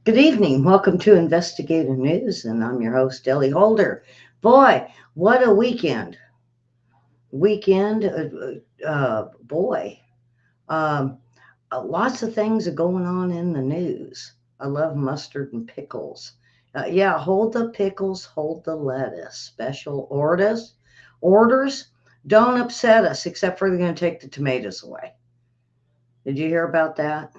Good evening. Welcome to Investigative News, and I'm your host, Ellie Holder. Boy, what a weekend! Weekend, boy. Um, Lots of things are going on in the news. I love mustard and pickles. Yeah, hold the pickles, hold the lettuce. Special orders. Don't upset us, except for they're going to take the tomatoes away. Did you hear about that?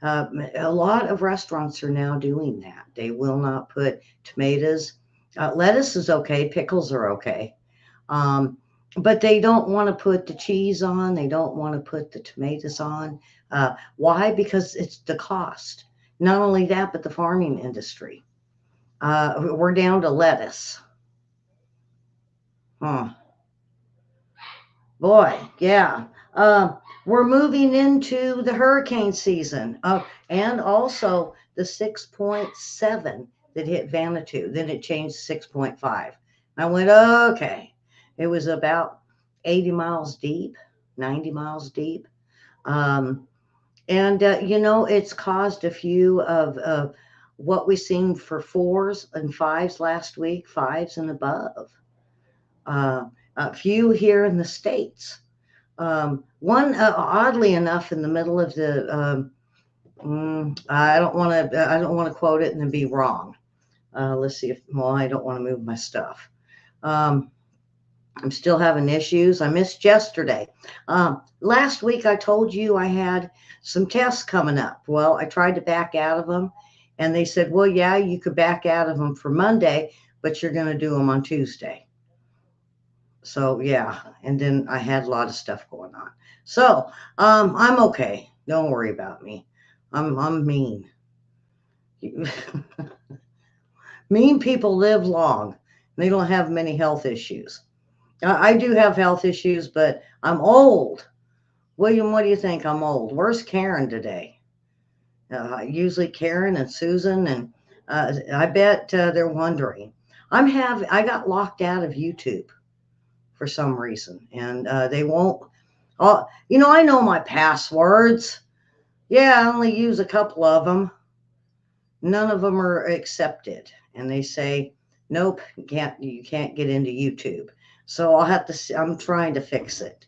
A lot of restaurants are now doing that. They will not put tomatoes. Lettuce is okay. Pickles are okay. Um, but they don't want to put the cheese on. They don't want to put the tomatoes on. Why? Because it's the cost. Not only that, but the farming industry. We're down to lettuce. Huh. Boy, yeah. We're moving into the hurricane season, and also the 6.7 that hit Vanuatu. Then it changed to 6.5. I went, okay. It was about 80 miles deep, 90 miles deep. Um, and it's caused a few of what we seen for fours and fives last week, fives and above. Uh, a few here in the States. One, oddly enough, in the middle of I don't want to quote it and then be wrong. Let's see if, well, I don't want to move my stuff. Um, I'm still having issues. I missed yesterday. Last week I told you I had some tests coming up. Well, I tried to back out of them, and they said, well, yeah, you could back out of them for Monday, but you're going to do them on Tuesday. So yeah, and then I had a lot of stuff going on. So I'm okay. Don't worry about me. I'm mean. Mean people live long. They don't have many health issues. I do have health issues, but I'm old. William, what do you think? I'm old. Where's Karen today? Usually Karen and Susan, and I bet they're wondering. I got locked out of YouTube for some reason, and they won't. I know my passwords. Yeah, I only use a couple of them. None of them are accepted, and they say, "Nope, you can't get into YouTube." So I'll have to. I'm trying to fix it.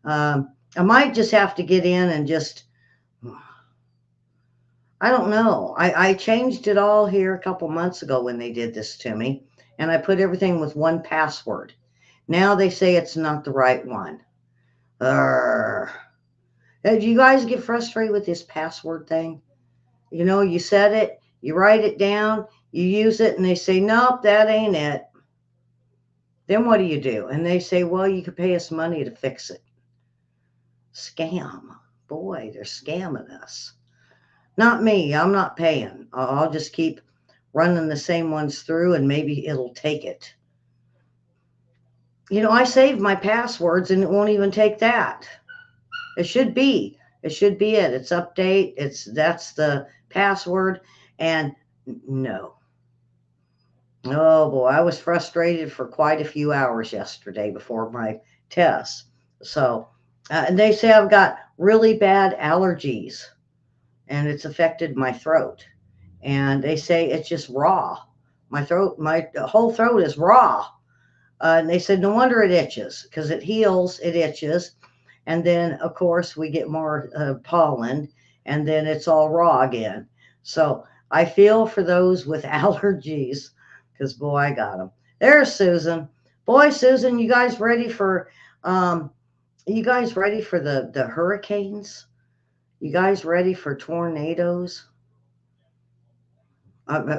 I might just have to get in and just. I don't know. I changed it all here a couple months ago when they did this to me, and I put everything with one password. Now they say it's not the right one. Urgh. Do you guys get frustrated with this password thing? You set it, you write it down, you use it, and they say, nope, that ain't it. Then what do you do? And they say, well, you could pay us money to fix it. Scam. Boy, they're scamming us. Not me. I'm not paying. I'll just keep running the same ones through and maybe it'll take it. I saved my passwords and it won't even take that. It should be. It should be it. It's update. That's the password. And no. Oh boy, I was frustrated for quite a few hours yesterday before my test. So, and they say I've got really bad allergies and it's affected my throat. And they say it's just raw. My whole throat is raw. And they said, no wonder it itches because it heals, it itches. And then, of course, we get more pollen and then it's all raw again. So I feel for those with allergies because, boy, I got them. There's Susan. Boy, Susan, um, you guys ready for the hurricanes? You guys ready for tornadoes?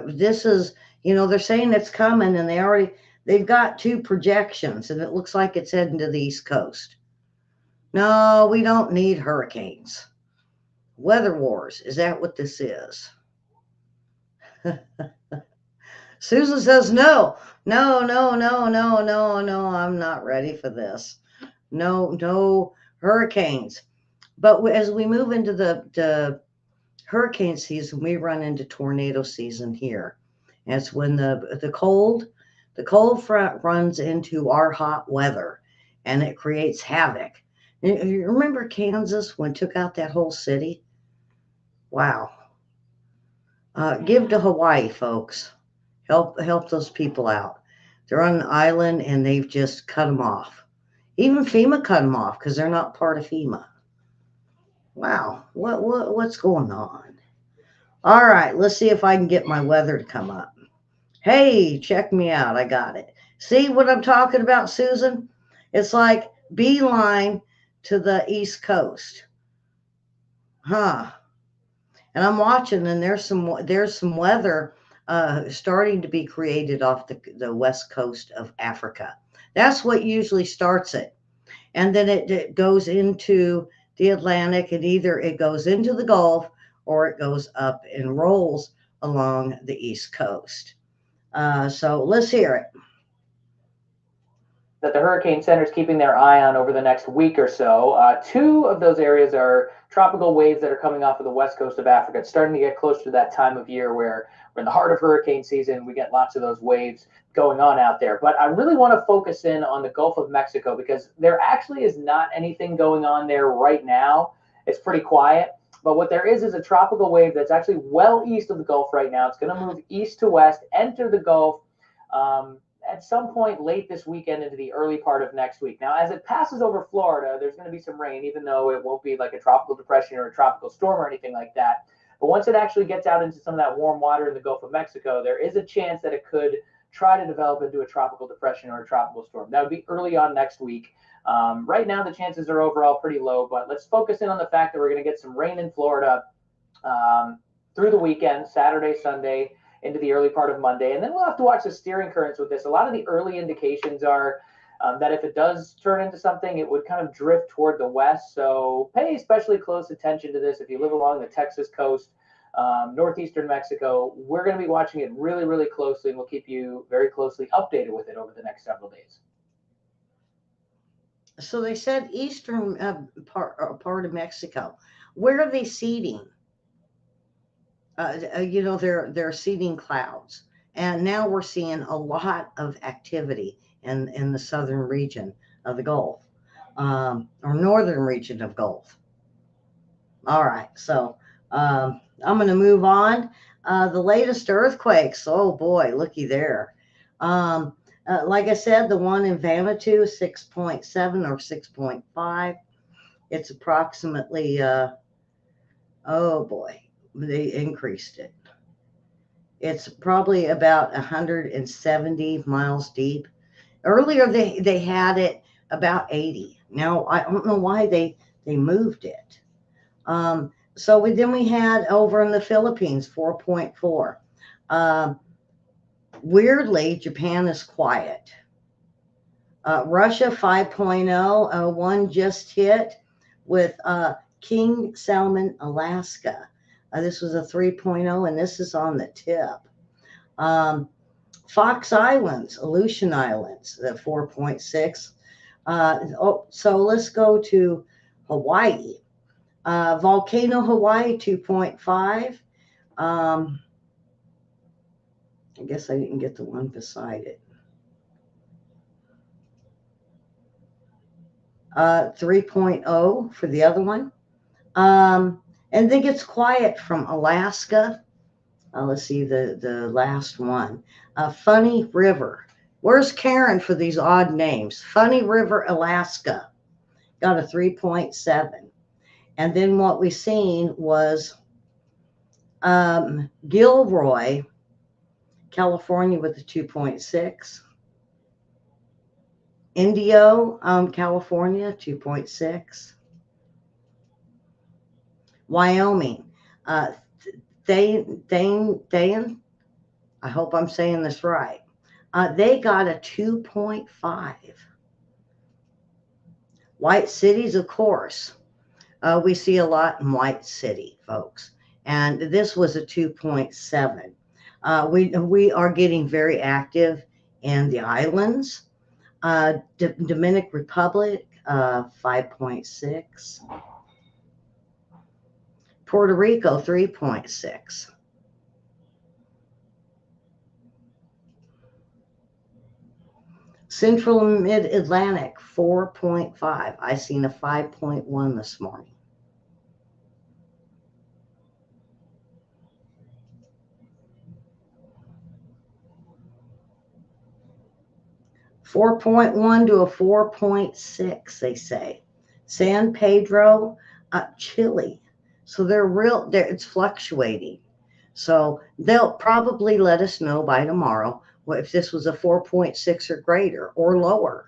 This is, they're saying it's coming and they've got two projections and it looks like it's heading to the East Coast. No, we don't need hurricanes. Weather wars. Is that what this is? Susan says, no, no, no, no, no, no, no, I'm not ready for this. No, no hurricanes. But as we move into the hurricane season, we run into tornado season here. That's when the cold front runs into our hot weather and it creates havoc. You remember Kansas when it took out that whole city? Wow. Give to Hawaii, folks. Help those people out. They're on an island and they've just cut them off. Even FEMA cut them off because they're not part of FEMA. Wow, what's going on? All right, let's see if I can get my weather to come up. Hey, check me out. I got it. See what I'm talking about, Susan? It's like beeline to the East Coast. Huh. And I'm watching, and there's some weather starting to be created off the west coast of Africa. That's what usually starts it, and then it goes into the Atlantic, and either it goes into the Gulf or it goes up and rolls along the East Coast. So let's hear it. That the Hurricane Center is keeping their eye on over the next week or so. Two of those areas are tropical waves that are coming off of the west coast of Africa. It's starting to get close to that time of year where we're in the heart of hurricane season. We get lots of those waves going on out there. But I really want to focus in on the Gulf of Mexico because there actually is not anything going on there right now. It's pretty quiet. But what there is a tropical wave that's actually well east of the Gulf right now. It's going to move east to west, enter the Gulf. At some point late this weekend into the early part of next week. Now, as it passes over Florida, there's going to be some rain, even though it won't be like a tropical depression or a tropical storm or anything like that. But once it actually gets out into some of that warm water in the Gulf of Mexico, there is a chance that it could try to develop into a tropical depression or a tropical storm. That would be early on next week. Right now, the chances are overall pretty low, but let's focus in on the fact that we're going to get some rain in Florida through the weekend, Saturday, Sunday, into the early part of Monday. And then we'll have to watch the steering currents with this. A lot of the early indications are that if it does turn into something, it would kind of drift toward the west. So pay especially close attention to this. If you live along the Texas coast, northeastern Mexico, we're going to be watching it really, really closely, and we'll keep you very closely updated with it over the next several days. So they said eastern part of Mexico. Where are they seeding? They're seeding clouds, and now we're seeing a lot of activity in the southern region of the Gulf, or northern region of Gulf. All right, so I'm going to move on. The latest earthquakes. Oh boy, looky there. Like I said, the one in Vanuatu, 6.7 or 6.5. It's approximately, oh boy, they increased it. It's probably about 170 miles deep. Earlier, they had it about 80. Now, I don't know why they moved it. Then we had over in the Philippines, 4.4. Weirdly, Japan is quiet. Russia 5.0, one just hit with King Salmon, Alaska. This was a 3.0, and this is on the tip. Fox Islands, Aleutian Islands, the 4.6. So let's go to Hawaii. Volcano Hawaii, 2.5. I guess I didn't get the one beside it. 3.0 for the other one. And then gets quiet from Alaska. Let's see the last one. Funny River. Where's Karen for these odd names? Funny River, Alaska. Got a 3.7. And then what we seen was Gilroy, California with a 2.6. Indio, California, 2.6. Wyoming, Thane, I hope I'm saying this right. They got a 2.5. White cities, of course. We see a lot in White City, folks. And this was a 2.7. We are getting very active in the islands. Dominican Republic, 5.6. Puerto Rico, 3.6. Central and Mid-Atlantic, 4.5. I seen a 5.1 this morning. 4.1 to a 4.6, they say. San Pedro, Chile. So it's fluctuating. So they'll probably let us know by tomorrow if this was a 4.6 or greater or lower.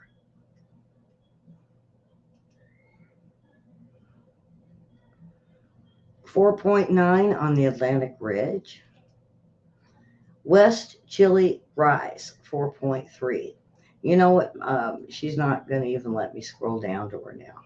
.9 on the Atlantic Ridge. West Chile rise, 4.3. You know what? She's not going to even let me scroll down to her now.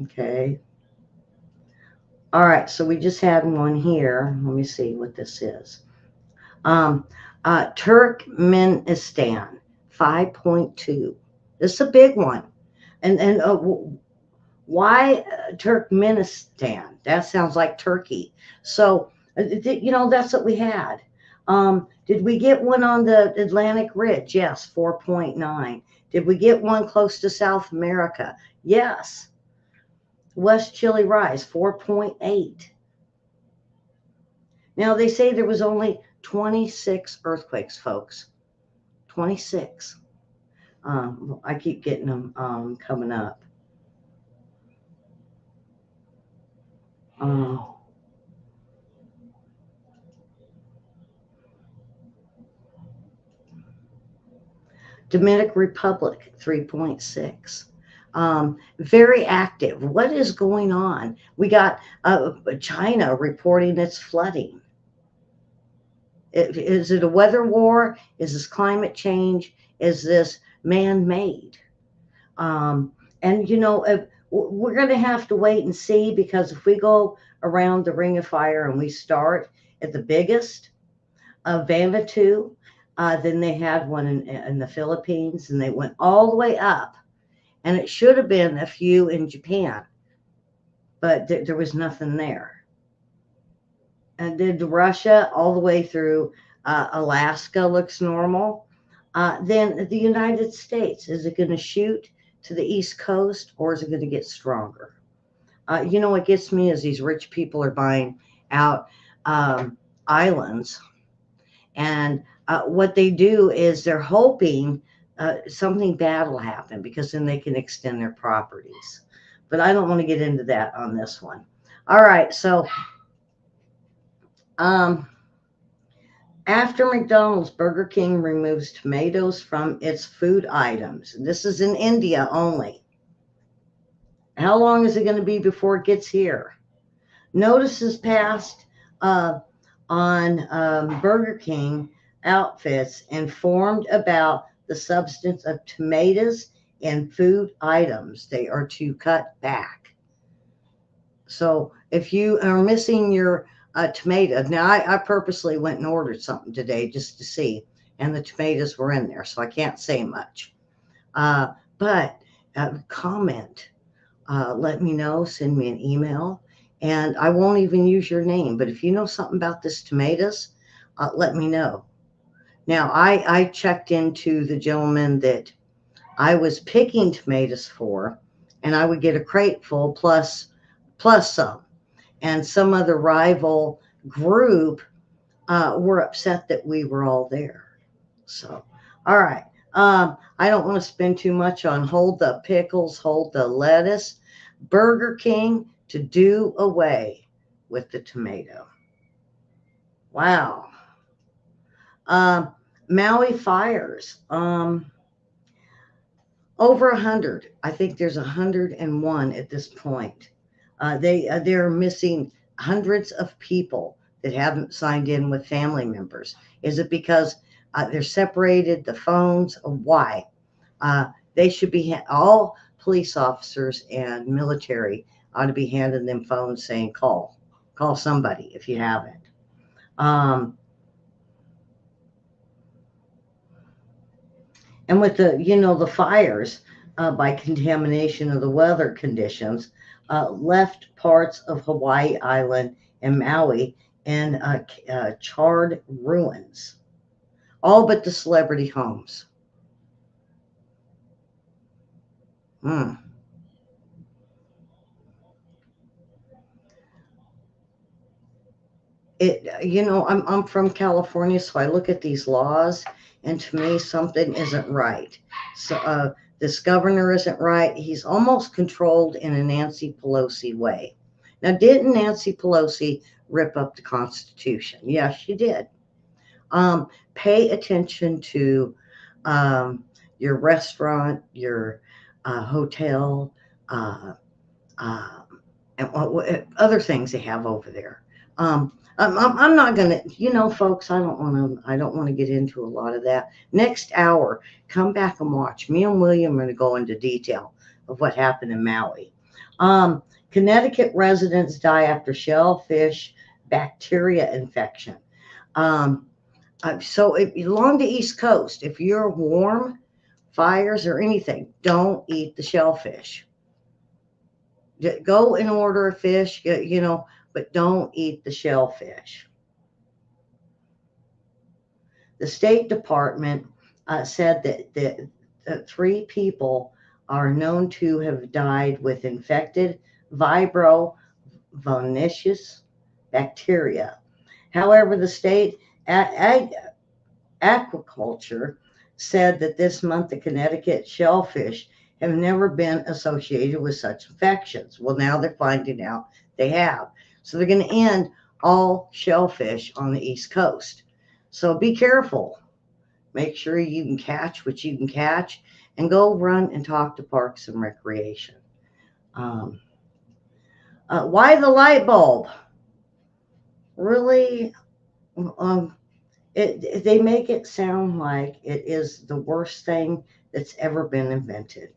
Okay. All right, so we just had one here. Let me see what this is. Turkmenistan, 5.2. This is a big one. And why Turkmenistan? That sounds like Turkey. So, that's what we had. Did we get one on the Atlantic Ridge? Yes, 4.9. Did we get one close to South America? Yes. West Chile rise, 4.8. Now, they say there was only 26 earthquakes, folks. 26. I keep getting them coming up. Dominican Republic, 3.6. Very active. What is going on? We got China reporting it's flooding. Is it a weather war? Is this climate change? Is this man-made? And we're going to have to wait and see, because if we go around the Ring of Fire and we start at the biggest, Vanuatu, then they had one in the Philippines, and they went all the way up, and it should have been a few in Japan, but there was nothing there. And then Russia all the way through Alaska looks normal. Then the United States, is it going to shoot to the East Coast, or is it going to get stronger? What gets me is these rich people are buying out islands, and what they do is they're hoping something bad will happen, because then they can extend their properties. But I don't want to get into that on this one. All right, so after McDonald's, Burger King removes tomatoes from its food items. This is in India only. How long is it going to be before it gets here? Notices passed on Burger King outfits informed about the substance of tomatoes in food items. They are to cut back. So if you are missing your tomato, now I purposely went and ordered something today just to see, and the tomatoes were in there, so I can't say much. But comment, let me know, send me an email, and I won't even use your name. But if you know something about this tomatoes, let me know. Now, I checked into the gentleman that I was picking tomatoes for, and I would get a crate full plus some. And some other rival group were upset that we were all there. So, all right. I don't want to spend too much on hold the pickles, hold the lettuce. Burger King to do away with the tomato. Wow. Maui fires. Over 100. I think there's 101 at this point. They're missing hundreds of people that haven't signed in with family members. Is it because they're separated, the phones? Why? They should be all police officers and military ought to be handing them phones saying call somebody if you haven't. And with the fires by contamination of the weather conditions, left parts of Hawaii Island and Maui in charred ruins. all but the celebrity homes. Hmm. I'm from California, so I look at these laws, and to me, something isn't right. So, this governor isn't right. He's almost controlled in a Nancy Pelosi way. Now, didn't Nancy Pelosi rip up the Constitution? Yes, she did. Pay attention to um, your restaurant, your hotel, uh, uh, and other things they have over there. I'm not gonna, folks. I don't want to get into a lot of that. Next hour, come back and watch. Me and William are going to go into detail of what happened in Maui. Um, Connecticut residents die after shellfish bacteria infection. Um, so if along the East Coast, if you're warm, fires or anything, don't eat the shellfish. Go and order a fish, but don't eat the shellfish. The State Department said that 3 people are known to have died with infected vibrio vinicius bacteria. However, the state aquaculture said that this month the Connecticut shellfish have never been associated with such infections. Well, now they're finding out they have. So they're going to end all shellfish on the East Coast. So be careful. Make sure you can catch what you can catch and go run and talk to Parks and Recreation. Um, why the light bulb? Really? Um, they make it sound like it is the worst thing that's ever been invented.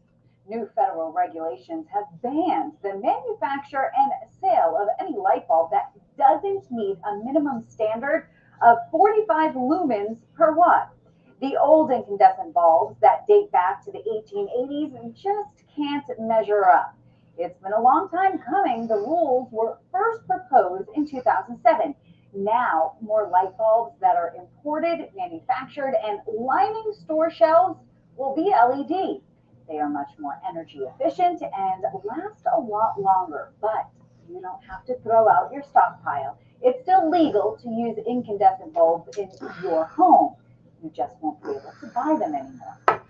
New federal regulations have banned the manufacture and sale of any light bulb that doesn't meet a minimum standard of 45 lumens per watt. The old incandescent bulbs that date back to the 1880s just can't measure up. It's been a long time coming. The rules were first proposed in 2007. Now, more light bulbs that are imported, manufactured, and lining store shelves will be LED. They are much more energy efficient and last a lot longer, but you don't have to throw out your stockpile. It's still legal to use incandescent bulbs in your home. You just won't be able to buy them anymore.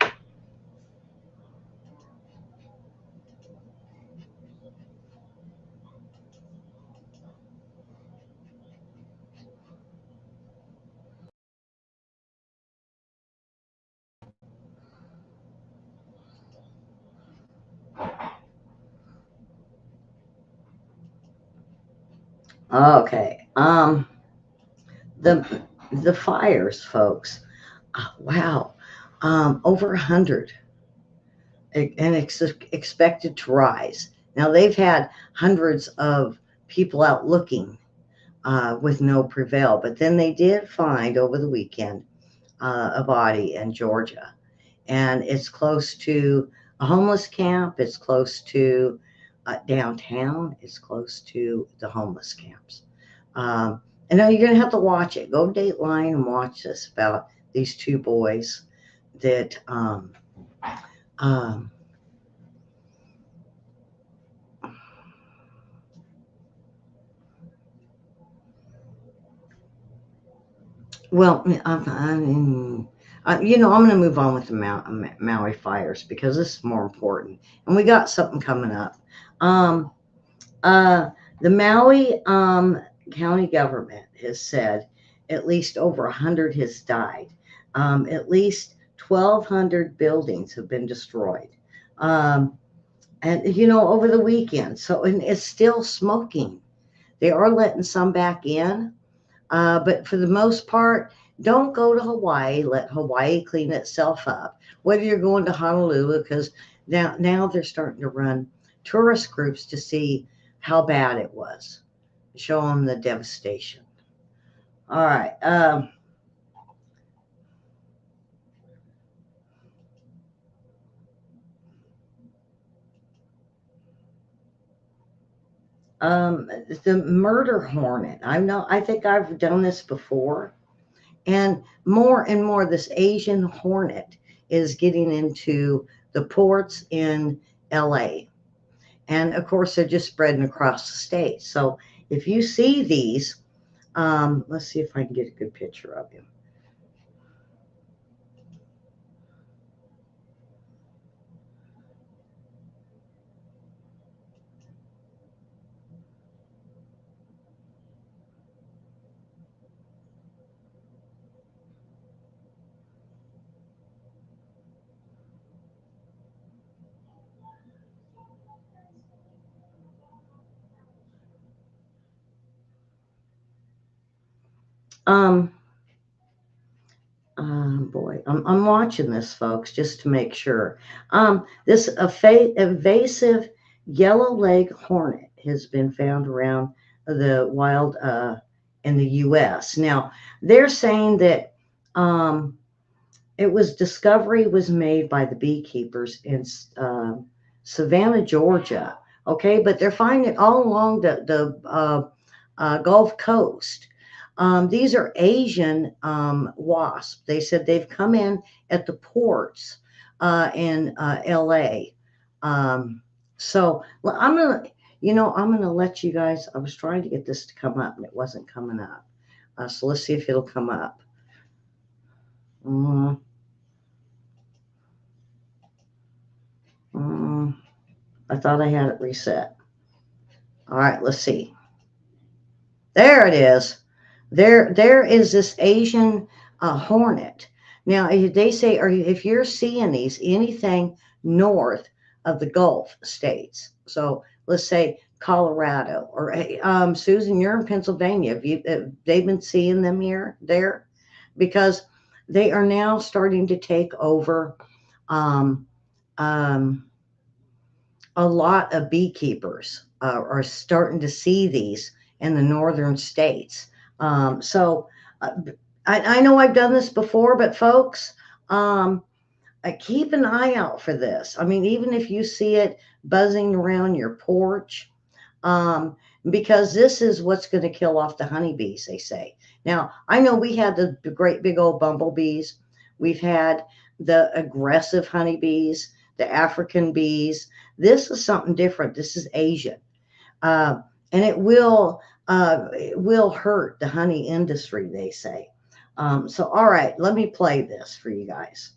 Okay. The fires, folks. Wow. Over 100 and expected to rise. Now they've had hundreds of people out looking with no prevail, but then they did find over the weekend a body in Georgia, and it's close to a homeless camp. It's close to downtown. It's close to the homeless camps. And now you're going to have to watch it. Go to Dateline and watch this about these 2 boys that um, well, I'm going to move on with the Maui fires because this is more important, and we got something coming up. Um, uh, the Maui county government has said at least over 100 has died. At least 1,200 buildings have been destroyed. Um, and over the weekend, and it's still smoking. They are letting some back in, but for the most part, don't go to Hawaii. Let Hawaii clean itself up. Whether you're going to Honolulu, because now they're starting to run tourist groups to see how bad it was, show them the devastation. All right. The murder hornet. I think I've done this before. And more, this Asian hornet is getting into the ports in LA. And of course, they're just spreading across the state. So if you see these, let's see if I can get a good picture of him. Um, Boy, I'm watching this, folks, just to make sure. This evasive yellow leg hornet has been found around the wild in the U.S. Now, they're saying that discovery was made by the beekeepers in Savannah, Georgia. Okay, but they're finding it all along the Gulf Coast. These are Asian wasps. They said they've come in at the ports in LA. I'm gonna, I'm gonna let you guys. I was trying to get this to come up and it wasn't coming up. So let's see if it'll come up. Mm, I thought I had it reset. All right, let's see. There it is. There is this Asian hornet. Now they say, if you're seeing these anything north of the Gulf states, so let's say Colorado or Susan, you're in Pennsylvania. They've been seeing them there, because they are now starting to take over. Um, um, a lot of beekeepers are starting to see these in the northern states. So uh, I know I've done this before, but folks, keep an eye out for this. I mean, even if you see it buzzing around your porch, um, because this is what's going to kill off the honeybees, they say. Now, I know we had the great big old bumblebees. We've had the aggressive honeybees, the African bees. This is something different. This is Asian. And it will hurt the honey industry, they say. So, all right, let me play this for you guys.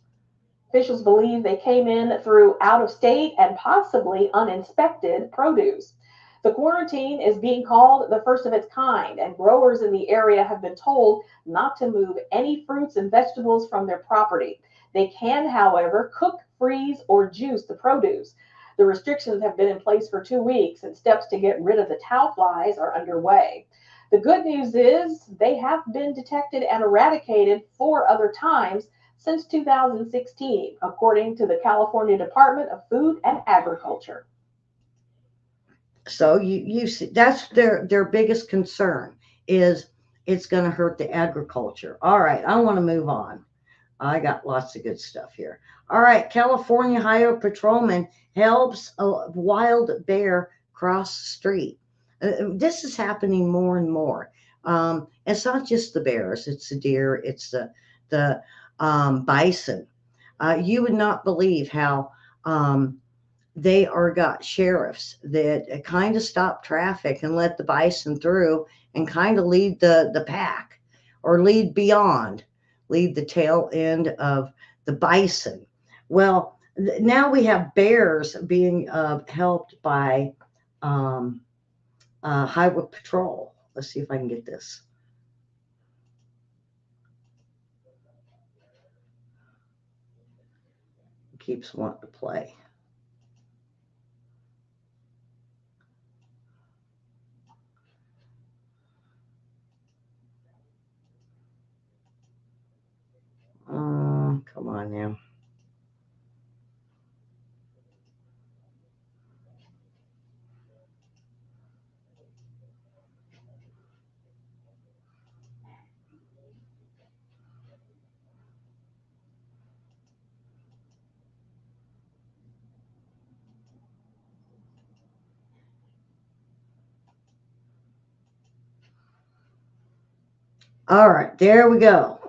Officials believe they came in through out of state and possibly uninspected produce. The quarantine is being called the first of its kind, and growers in the area have been told not to move any fruits and vegetables from their property. They can, however, cook, freeze, or juice the produce. The restrictions have been in place for 2 weeks, and steps to get rid of the tow flies are underway. The good news is they have been detected and eradicated 4 other times since 2016, according to the California Department of Food and Agriculture. So you see, that's their biggest concern is it's going to hurt the agriculture. All right, I want to move on. I got lots of good stuff here. All right, California Highway Patrolman helps a wild bear cross the street. This is happening more and more. It's not just the bears; it's the deer, it's the bison. You would not believe how they are got sheriffs that kind of stop traffic and let the bison through and kind of lead the pack, or lead the tail end of the bison. Well, now we have bears being helped by um, highway patrol. Let's see if I can get this. It keeps wanting to play. Come on now. All right, there we go.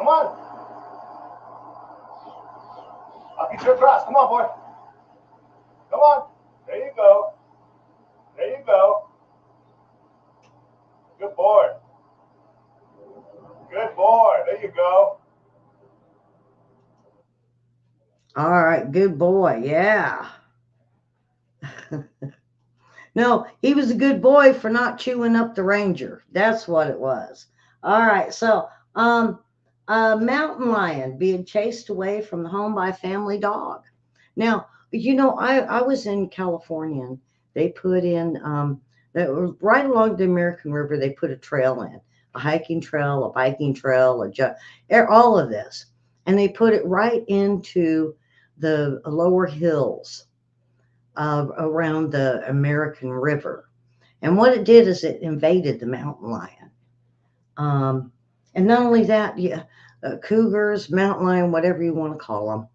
Come on. I'll get you across. Come on, boy. Come on. There you go. There you go. Good boy. Good boy. There you go. All right, good boy. Yeah. No, he was a good boy for not chewing up the ranger. That's what it was. All right, so a mountain lion being chased away from the home by a family dog. Now, I was in California and they put in that was right along the American River, they put a trail in, a hiking trail, a biking trail, all of this. And they put it right into the lower hills around the American River. And what it did is it invaded the mountain lion. And not only that, cougars, mountain lion, whatever you want to call them.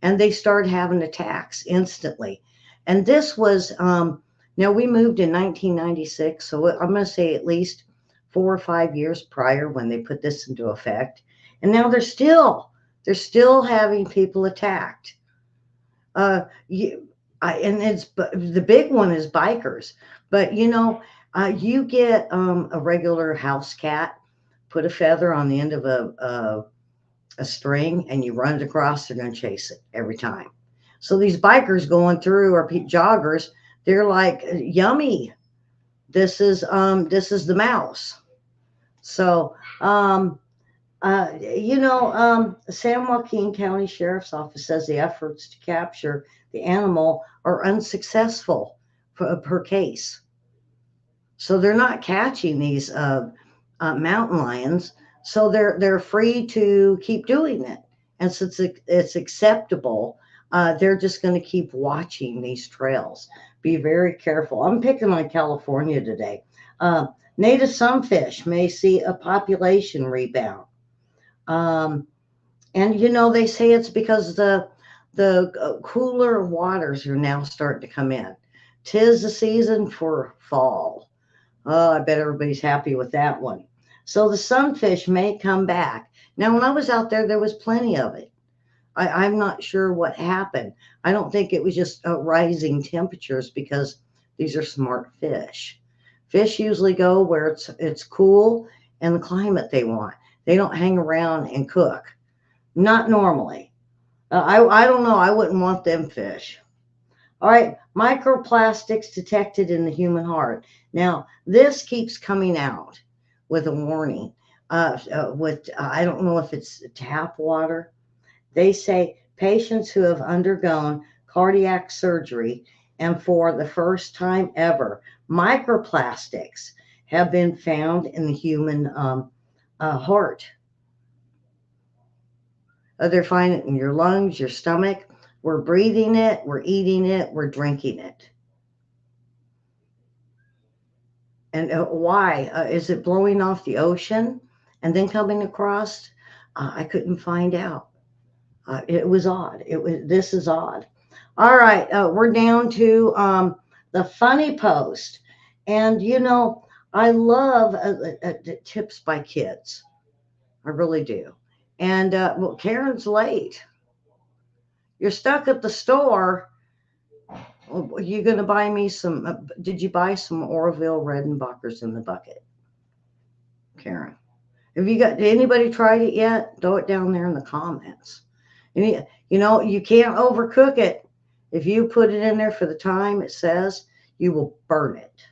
And they started having attacks instantly. And this was, now we moved in 1996, so I'm going to say at least 4 or 5 years prior when they put this into effect. And now they're still having people attacked. And it's the big one is bikers, but you get a regular house cat, put a feather on the end of a string, and you run it across. They're going to chase it every time. So these bikers going through or joggers, they're like, yummy. This is the mouse. So San Joaquin County Sheriff's Office says the efforts to capture the animal are unsuccessful per case. So they're not catching these mountain lions. So they're free to keep doing it. And since it's acceptable, they're just going to keep watching these trails. Be very careful. I'm picking on California today. Native sunfish may see a population rebound. And they say it's because the cooler waters are now starting to come in. 'Tis the season for fall. Oh, I bet everybody's happy with that one. So the sunfish may come back. Now, when I was out there, there was plenty of it. I'm not sure what happened. I don't think it was just rising temperatures because these are smart fish. Fish usually go where it's cool and the climate they want. They don't hang around and cook. Not normally. I don't know. I wouldn't want them fish. All right. Microplastics detected in the human heart. Now, this keeps coming out with a warning. I don't know if it's tap water. They say patients who have undergone cardiac surgery and for the first time ever, microplastics have been found in the human heart. They're finding it in your lungs, your stomach. We're breathing it, we're eating it, we're drinking it. And why? Is it blowing off the ocean and then coming across? I couldn't find out. It was odd. This is odd. All right, we're down to the funny post. And, I love tips by kids. I really do. And, Karen's late. You're stuck at the store. Are you going to buy me some? Did you buy some Orville Redenbachers in the bucket, Karen? Did anybody tried it yet? Throw it down there in the comments. You can't overcook it. If you put it in there for the time it says, you will burn it.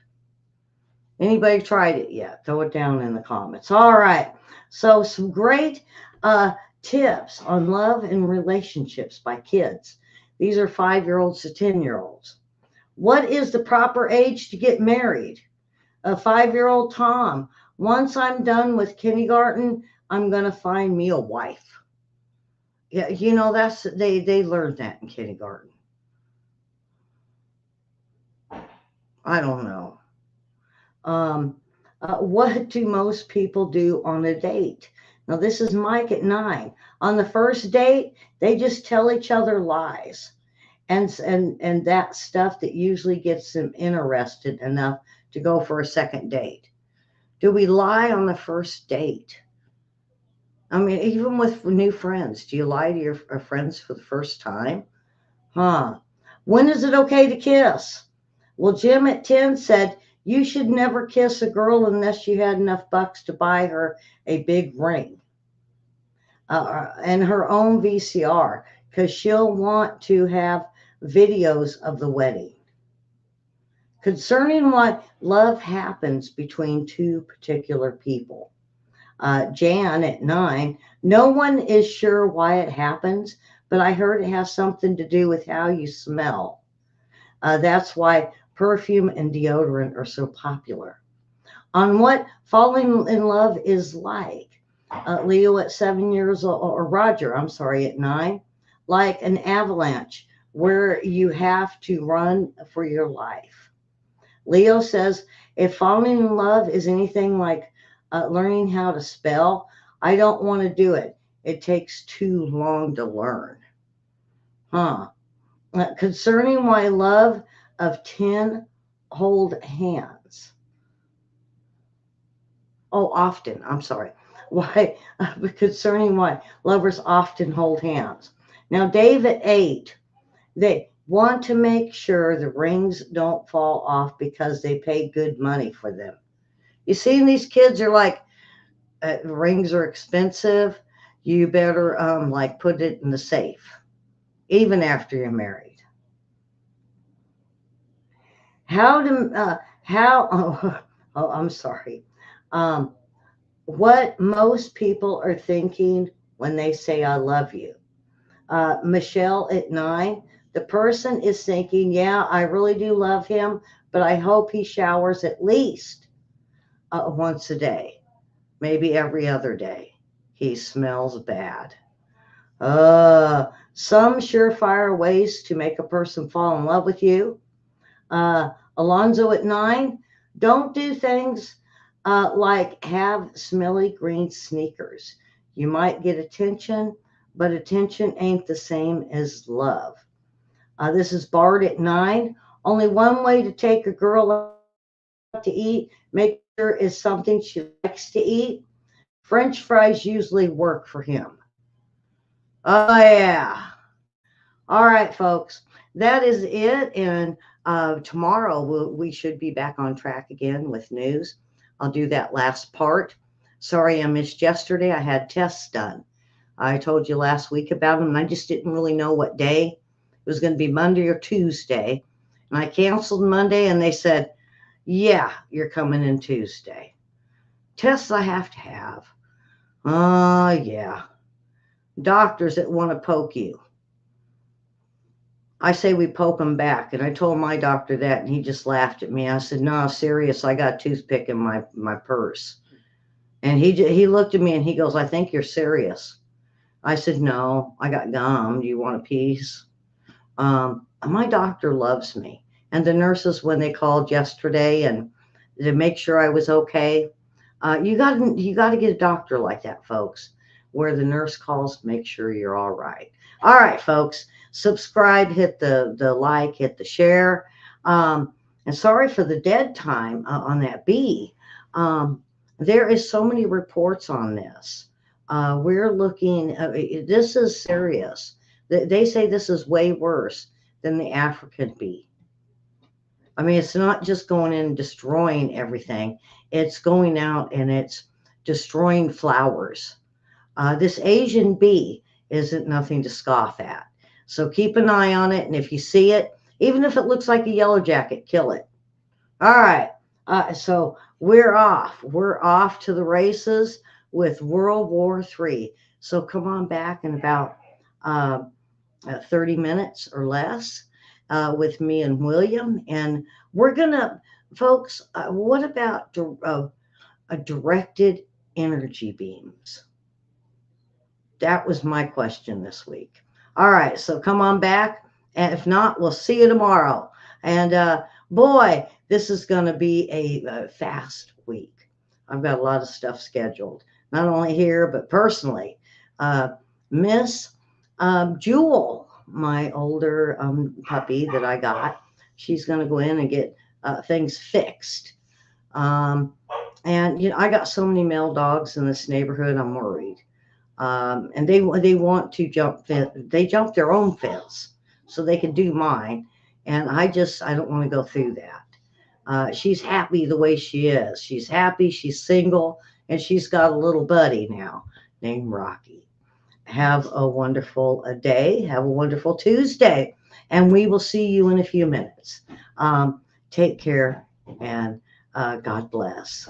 Anybody tried it yet? Throw it down in the comments. All right. So some great tips on love and relationships by kids. These are 5-year-olds to 10-year-olds. What is the proper age to get married? A 5-year-old Tom. Once I'm done with kindergarten, I'm going to find me a wife. Yeah, that's they learned that in kindergarten. I don't know. What do most people do on a date? Now, this is Mike at 9. On the first date, they just tell each other lies. And that stuff that usually gets them interested enough to go for a second date. Do we lie on the first date? I mean, even with new friends, do you lie to your friends for the first time? Huh? When is it okay to kiss? Well, Jim at 10 said you should never kiss a girl unless you had enough bucks to buy her a big ring and her own VCR because she'll want to have videos of the wedding. Concerning what love happens between two particular people. Jan at 9, no one is sure why it happens, but I heard it has something to do with how you smell. That's why perfume and deodorant are so popular. On what falling in love is like. Leo at 7 years old, or Roger, I'm sorry, at 9, like an avalanche where you have to run for your life. Leo says, if falling in love is anything like learning how to spell, I don't want to do it. It takes too long to learn. Huh. Concerning why love of 10 hold hands. Oh, often, I'm sorry. Why, concerning why lovers often hold hands. Now, Dave at 8, they want to make sure the rings don't fall off because they pay good money for them. You see, these kids are like, rings are expensive. You better like put it in the safe, even after you're married. How oh, I'm sorry. Um, what most people are thinking when they say I love you. Michelle at 9, the person is thinking, yeah, I really do love him, but I hope he showers at least once a day, maybe every other day. He smells bad. Some surefire ways to make a person fall in love with you. Uh, Alonzo at 9, don't do things like have smelly green sneakers. You might get attention, but attention ain't the same as love. This is Bart at 9. Only one way to take a girl out to eat, make sure is something she likes to eat. French fries usually work for him. Oh, yeah. All right, folks. That is it. And tomorrow we should be back on track again with news. I'll do that last part. Sorry I missed yesterday. I had tests done. I told you last week about them, and I just didn't really know what day. It was going to be Monday or Tuesday. And I canceled Monday, and they said, yeah, you're coming in Tuesday. Tests I have to have. Yeah. Doctors that want to poke you. I say we poke them back. And I told my doctor that, and he just laughed at me. I said, no, serious. I got a toothpick in my purse. And he looked at me and he goes, I think you're serious. I said, no, I got gum. Do you want a piece? My doctor loves me. And the nurses, when they called yesterday and to make sure I was okay, you got to get a doctor like that, folks, where the nurse calls to make sure you're all right. All right, folks, subscribe, hit the like, hit the share. And sorry for the dead time on that bee. There is so many reports on this. We're looking, this is serious. They say this is way worse than the African bee. I mean, it's not just going in and destroying everything. It's going out and it's destroying flowers. This Asian bee isn't nothing to scoff at. So keep an eye on it. And if you see it, even if it looks like a yellow jacket, kill it. All right. So we're off. We're off to the races with World War III. So come on back in about 30 minutes or less with me and William. And we're going to, folks, what about directed energy beams? That was my question this week. All right, so come on back. And if not, we'll see you tomorrow. And boy, this is going to be a fast week. I've got a lot of stuff scheduled, not only here, but personally. Miss Jewel, my older puppy that I got, she's going to go in and get things fixed. And, you know, I got so many male dogs in this neighborhood, I'm worried. And they want to jump they jump their own fence so they can do mine, and I don't want to go through that. She's happy the way she is. She's happy. She's single, and she's got a little buddy now named Rocky. Have a wonderful day. Have a wonderful Tuesday, and we will see you in a few minutes. Take care, and God bless.